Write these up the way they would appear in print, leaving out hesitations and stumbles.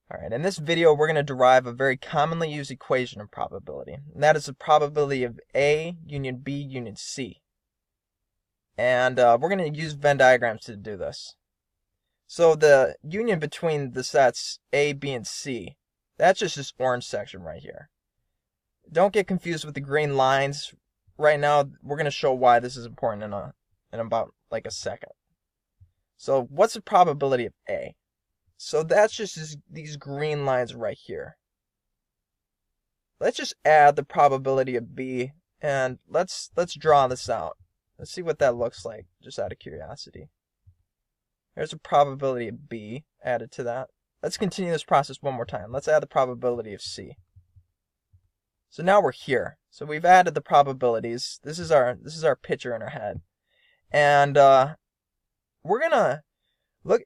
Alright, in this video we're going to derive a very commonly used equation of probability, and that is the probability of A union B union C. And we're going to use Venn diagrams to do this. So the union between the sets A, B, and C, that's just this orange section right here. Don't get confused with the green lines. Right now we're going to show why this is important in about like a second. So what's the probability of A? So that's just these green lines right here. Let's just add the probability of B, and let's draw this out. Let's see what that looks like, just out of curiosity. There's a probability of B added to that. Let's continue this process one more time. Let's add the probability of C. So now we're here. So we've added the probabilities. This is our picture in our head. And we're gonna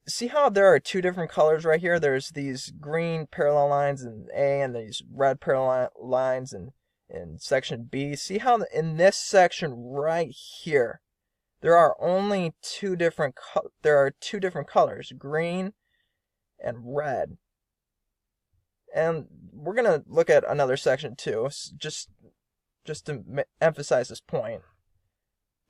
see how there are two different colors right here. There's these green parallel lines in A and these red parallel lines in section B. See how in this section right here, there are only two different colors, green and red. And we're gonna look at another section too, just to emphasize this point.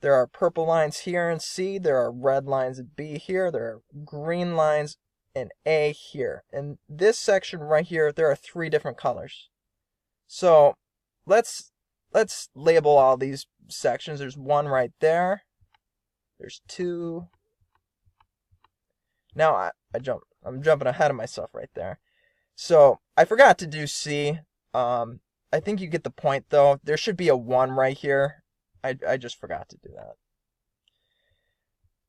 There are purple lines here in C, there are red lines in B here, there are green lines in A here. In this section right here, there are three different colors. So let's label all these sections. There's one right there. There's two. Now I'm jumping ahead of myself right there. So I forgot to do C. I think you get the point though. There should be a 1 right here. I just forgot to do that.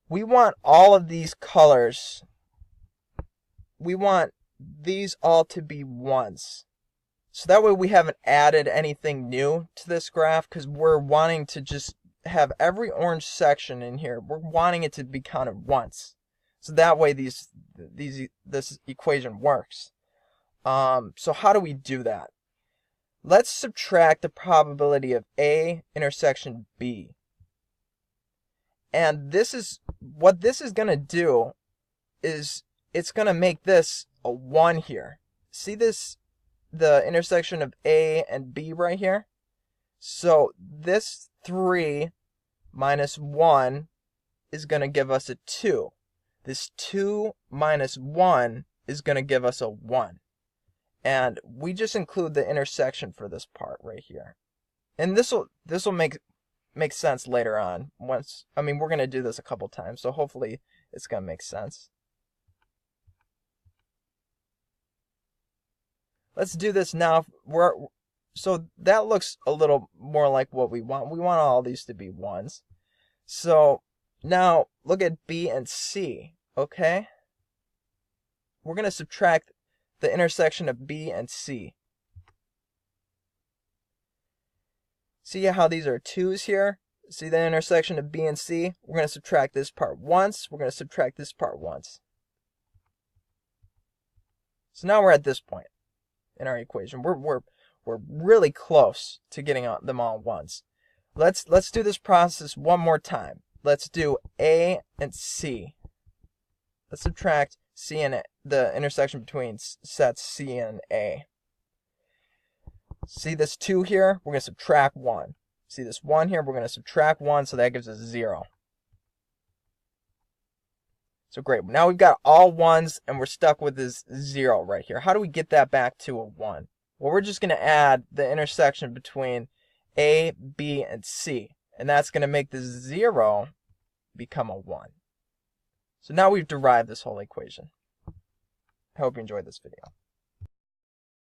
We want all of these colors. We want these all to be 1s. So that way we haven't added anything new to this graph, because we're wanting to just have every orange section in here. We're wanting it to be counted once. So that way this equation works. So how do we do that? Let's subtract the probability of A intersection B. And this is what this is going to do is it's going to make this a 1 here. See this, the intersection of A and B right here? So this 3 minus 1 is going to give us a 2. This 2 minus 1 is going to give us a 1. And we just include the intersection for this part right here. And this will make sense later on. We're going to do this a couple times, so hopefully it's going to make sense. Let's do this now. So that looks a little more like what we want. We want all these to be 1s. So now look at B and C, okay? We're going to subtract the intersection of B and C. See how these are 2s here? See the intersection of B and C? We're going to subtract this part once. We're going to subtract this part once. So now we're at this point in our equation. We're really close to getting them all once. Let's do this process one more time. Let's do A and C. Let's subtract C and A, the intersection between sets C and A. See this 2 here? We're going to subtract 1. See this 1 here? We're going to subtract 1, so that gives us 0. So great. Now we've got all 1s, and we're stuck with this 0 right here. How do we get that back to a 1? Well, we're just going to add the intersection between A, B, and C. And that's going to make this 0 become a 1. So now we've derived this whole equation. I hope you enjoyed this video.